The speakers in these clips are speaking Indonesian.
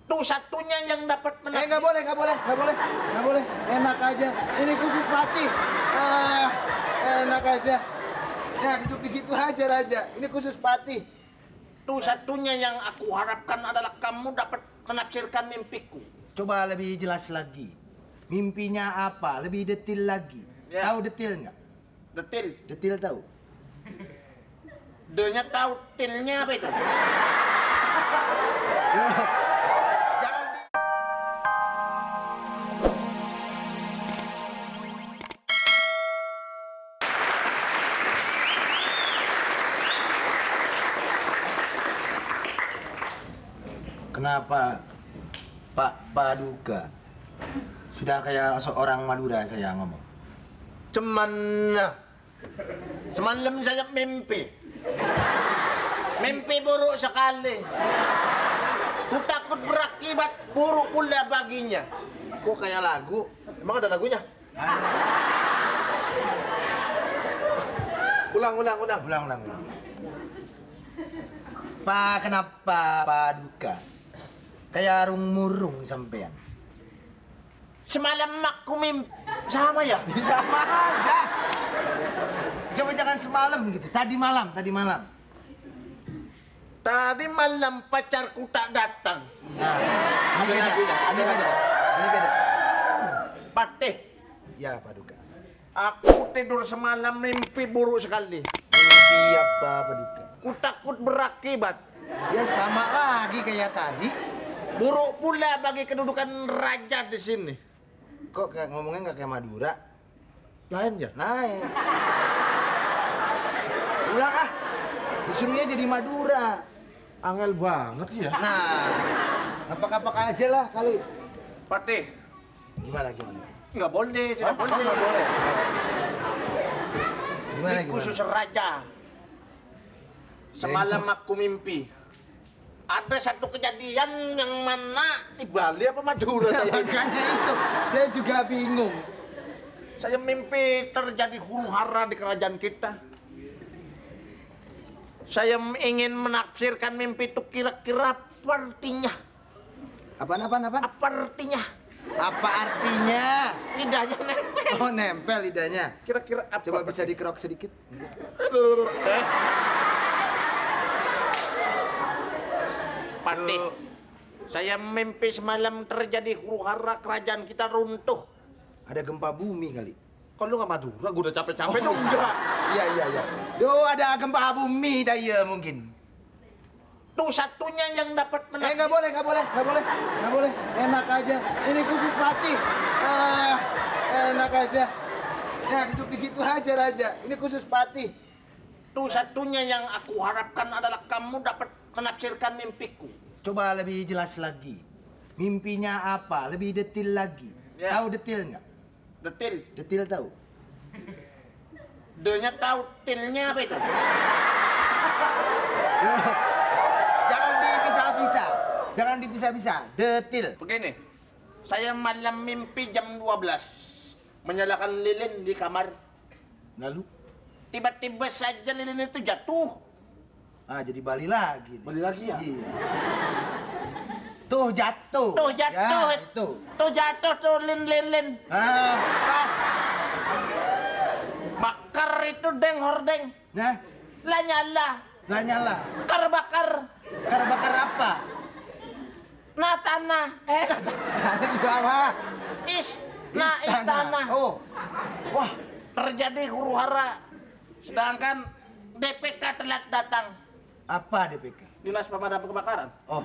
Tuh satunya yang dapat menang. Nggak boleh. Enak aja. Ini khusus Pati. Enak aja. Ya, duduk di situ aja, Raja. Ini khusus Pati. Tuh satunya yang aku harapkan adalah kamu dapat menafsirkan mimpiku. Coba lebih jelas lagi. Mimpinya apa? Lebih detail lagi. Ya. Tahu detail nggak? Detil. Detail tahu? D-nya tahu, tilnya apa itu? Jangan di... Kenapa Pak Paduka? Sudah kayak seorang Madura saya ngomong. Semalam saya mimpi. Mimpi buruk sekali. Ku takut berakibat buruk pula baginya. Kok kayak lagu? Emang ada lagunya? Ulang. Ulang. Pak, kenapa Paduka? Kayak murung sampean. Semalam aku mimpi sama ya? Sama aja. Coba jangan semalam gitu. Tadi malam. Tadi malam pacarku tak datang. Nah, ini beda. Patih, Ya, Paduka. aku tidur semalam mimpi buruk sekali. Mimpi apa, Paduka? Ku takut berakibat Ya sama lagi kayak tadi. buruk pula bagi kedudukan raja di sini. Kok kayak ngomongnya nggak kayak Madura? Lain ya? Naik. Ulang ah. Disuruhnya jadi Madura. Angel banget sih ya. Nah, ngapak-ngapak aja lah kali. Patih, Gimana? nggak boleh, tidak boleh. Nggak boleh. Gimana? Di khusus raja. Semalam aku mimpi. Ada satu kejadian yang mana di Bali apa Madura saya. Makanya itu, saya juga bingung. Saya mimpi terjadi huru-hara di kerajaan kita. Saya ingin menafsirkan mimpi itu kira-kira apa artinya. Apaan? Apa artinya? Apa artinya? Lidahnya nempel. Oh, nempel lidahnya. Kira-kira apa? Coba bisa dikerok sedikit. Patih, saya mimpi semalam terjadi huru-hara kerajaan kita runtuh. Ada gempa bumi kali. Kok lu nggak Madura? Gue udah capek-capek Oh, enggak. Iya. Duh, ada gempa bumi daya mungkin. Tuh satunya yang dapat menang. Nggak boleh. Enak aja. Ini khusus Pati. Enak aja. Ya, duduk di situ aja, Raja. Ini khusus Pati. Tuh satunya yang aku harapkan adalah kamu dapat menafsirkan mimpiku. Coba lebih jelas lagi. Mimpinya apa? Lebih detail lagi. Ya. Tahu detail nggak? Detil. Detail tahu? D-nya tahu, tilnya apa itu? Jangan dipisah-pisah. Detail. Begini, saya malam mimpi jam 12. Menyalakan lilin di kamar. Lalu? Tiba-tiba saja lilin itu jatuh. Jadi balik lagi. Balik lagi ya? Iya. Tuh jatuh. Ya, itu. Tuh jatuh tuh lilin. Pas. Bakar itu deng hordeng. Nah, Lah nyala. Kar bakar. bakar apa? Nah tanah. Tanah juga apa? Istana. Oh. Wah, Terjadi huru-hara. Sedangkan DPK telat datang. apa DPK? Dinas Pemadam Kebakaran. Oh,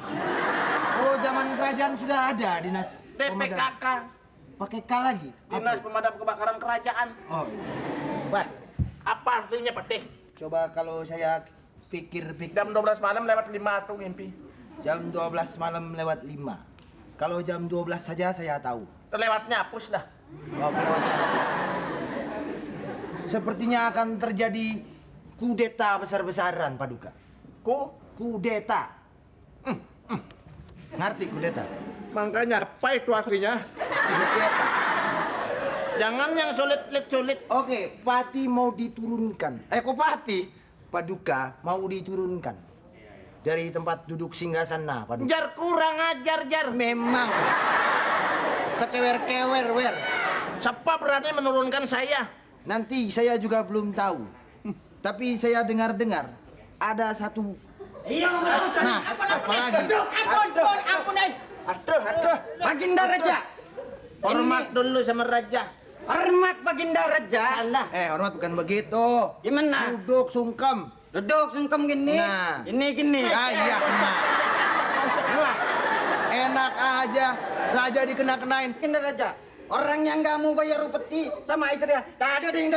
zaman kerajaan sudah ada dinas DPKK. Pakai K lagi? Dinas Apa? Pemadam Kebakaran Kerajaan. Oh, pas. Apa artinya, Patih? Coba kalau saya pikir-pikir. Jam 12 malam lewat 5 tuh mimpi. Jam 12 malam lewat 5. Kalau jam 12 saja saya tahu. Terlewatnya hapus dah. Oh, kelewatnya. Sepertinya akan terjadi kudeta besar-besaran, Paduka. Kudeta. Ngerti kudeta? Makanya apa itu artinya? Kudeta. Jangan yang sulit. Oke, Pati mau diturunkan. Kok Pati? Paduka mau diturunkan. dari tempat duduk singgasana, Pak Duk. Jar kurang ajar, Jar. Memang. Tekewer-kewer, wer. Siapa berani menurunkan saya? Nanti saya juga belum tahu. Tapi saya dengar-dengar ada satu. Nah, apa lagi? Ampun, Aduh. Baginda Raja. Hormat dulu sama raja. Hormat Baginda Raja. Salah. Hormat bukan begitu. Gimana? Duduk sungkem. Duduk sungkem gini. Nah. Gini. Iya, kena. Alah, Enak aja. Raja dikena-kenain. Baginda Raja. Orang yang nggak mau bayar upeti sama istrinya. Dado ding.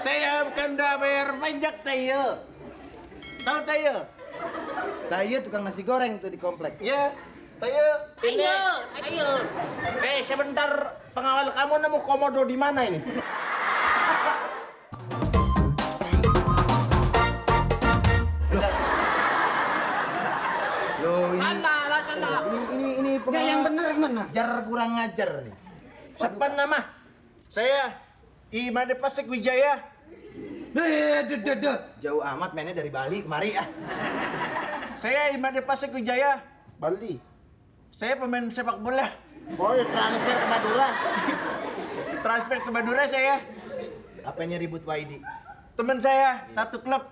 Saya bukan dah bayar pajak, Tayo. Tahu Tayo? Tayo tukang nasi goreng tuh di komplek. Ya, Tayo. Ayo. Sebentar, pengawal kamu nemu komodo di mana ini? Loh, ini Salah. ini Ya yang bener mana? Jar kurang ngajar nih. Siapa nama? Saya Imade Pasek Wijaya. Jauh amat mainnya dari Bali kemari ah. Saya Imade Pasek Wijaya. Bali. Saya pemain sepak bola. Oh, transfer ke Madura. Transfer ke Madura saya. Apanya ribut Waidi? Teman saya satu klub.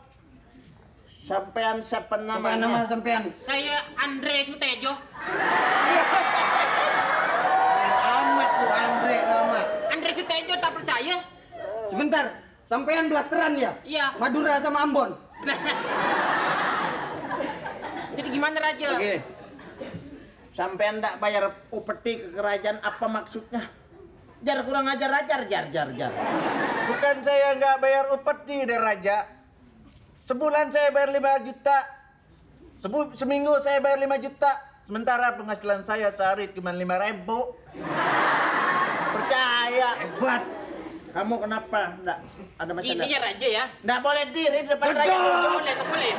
Sampean siapa Nama namanya? sampean. Saya Andre Sutejo. Amat tuh Andre nama. Andre Sutejo tak percaya? Sebentar. Sampean blasteran ya? Iya. Madura sama Ambon. Jadi gimana Raja? Oke. Sampean ndak bayar upeti ke kerajaan, apa maksudnya? Jar kurang ajar, jar. Bukan saya nggak bayar upeti deh Raja. Sebulan saya bayar 5 juta. Seminggu saya bayar 5 juta. Sementara penghasilan saya sehari cuma 5.000. Percaya. Hebat. Kamu kenapa? Ndak ada masalah. Gini ya Raja ya. Ndak boleh diri di depan raja. Tak boleh.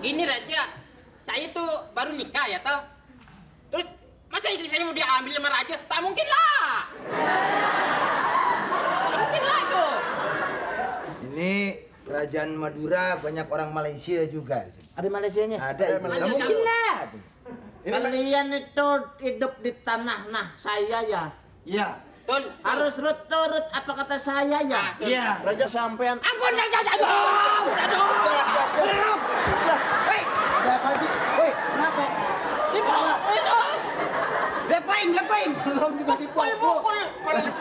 Gini Raja, saya tuh baru nikah ya toh. Terus masa istri saya mau diambil sama Raja? Tak mungkin lah. Tak mungkin lah itu. Ini kerajaan Madura banyak orang Malaysia juga. Ada Malaysianya? Ada. Malaysia. Nggak mungkin lah. Kalian itu hidup di tanah saya ya. Iya. Betul. Harus turut apa kata saya ya. Iya. Raja sampean. Ampun Raja, aduh. Belum. Hei, Ada apa sih? Woi, kenapa? Itu. ngapain? Belum juga dipukul.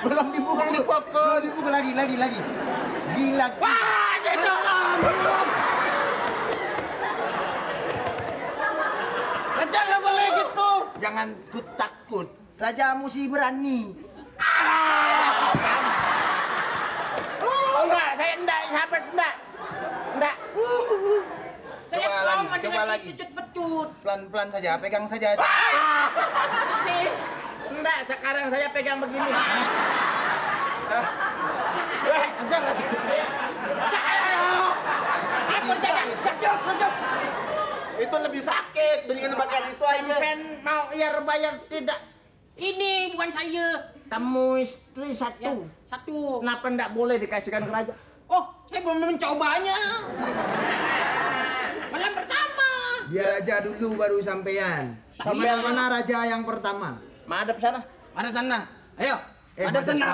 Belum dipukul lagi. Gila. Wah, jangan. Raja nggak boleh gitu. Jangan takut. Raja mesti berani. Enggak, saya enggak, sahabat enggak. Saya Coba trauma lagi, dengan coba lagi. pecut-pecut. Pelan-pelan saja, pegang saja. Enggak, sekarang saya pegang begini. Ampun Raja, pecut. Itu lebih sakit dengan bagian itu aja. Sampean mau bayar tidak? Ini bukan saya. Kamu istri Ya, satu. satu. Kenapa enggak boleh dikasihkan ke raja? Oh, saya belum mencobanya. Malam pertama. Biar raja dulu baru sampean. Sampean mana raja yang pertama? Madep sana. Ada tanah. Ayo. Ada tanah.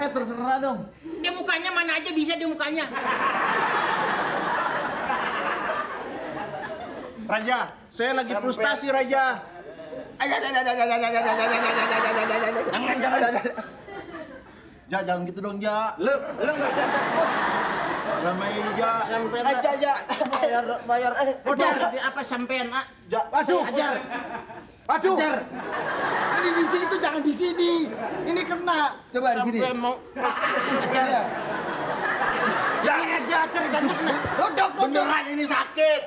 Terserah dong. Dia mukanya mana aja bisa dia mukanya. Raja, saya lagi frustasi Raja. Jangan gitu dong, Ja. Lu nggak usah takut. Damai, Ja. Sampean Aja. bayar. Udah. Jadi apa sampean, ah? Aduh. Ajar. Aduh. Ajar. Ini di situ, jangan di sini. Ini kena. Coba di sini. Sampean mau Ajar. Jangan ajar tergantung. Duduk. beneran ini sakit.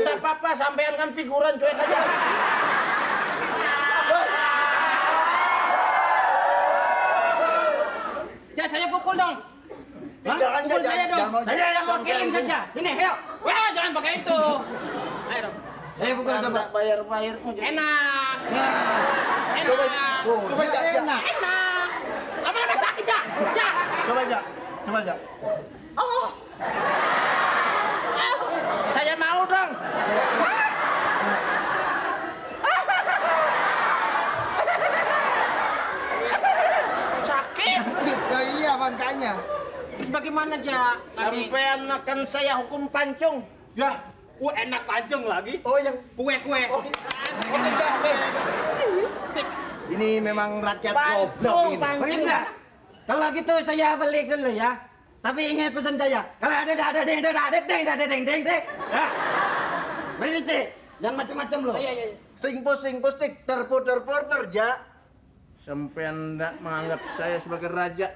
Enggak apa-apa, sampean kan figuran cuek aja. Ya saya pukul dong. Jangan, Pukul saya dong. Saya yang wakilin saja. Sini, ayo. Wah, jangan pakai itu. Ayo dong. Saya pukul coba. Enggak bayar. Enak. Nah, Enak. Coba enak. Enak. Lama-lama sakit ya. Ya. Coba, Ja. Oh. udang. Sakit. Ya iya makanya. Terus bagaimana, Ja? Sampean akan saya hukum pancung. Ya, enak pancung lagi. Oh yang Kue-kue. Oke, Cak, oke. Sip. ini memang rakyat Pancung, goblok ini. pancung. Baginda, kalau gitu saya balik dulu ya. Tapi ingat pesan saya, kalau ada ding ding. Ya. Berhenti, jangan macam-macam lo. Iya. Sing pusing terputer ja. Sampean ndak menganggap saya sebagai raja.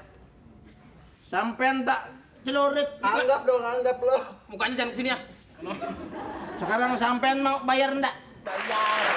Sampean tak celurit. Anggap lo. Mukanya jangan kesini ya. Sekarang sampean mau bayar ndak? Bayar.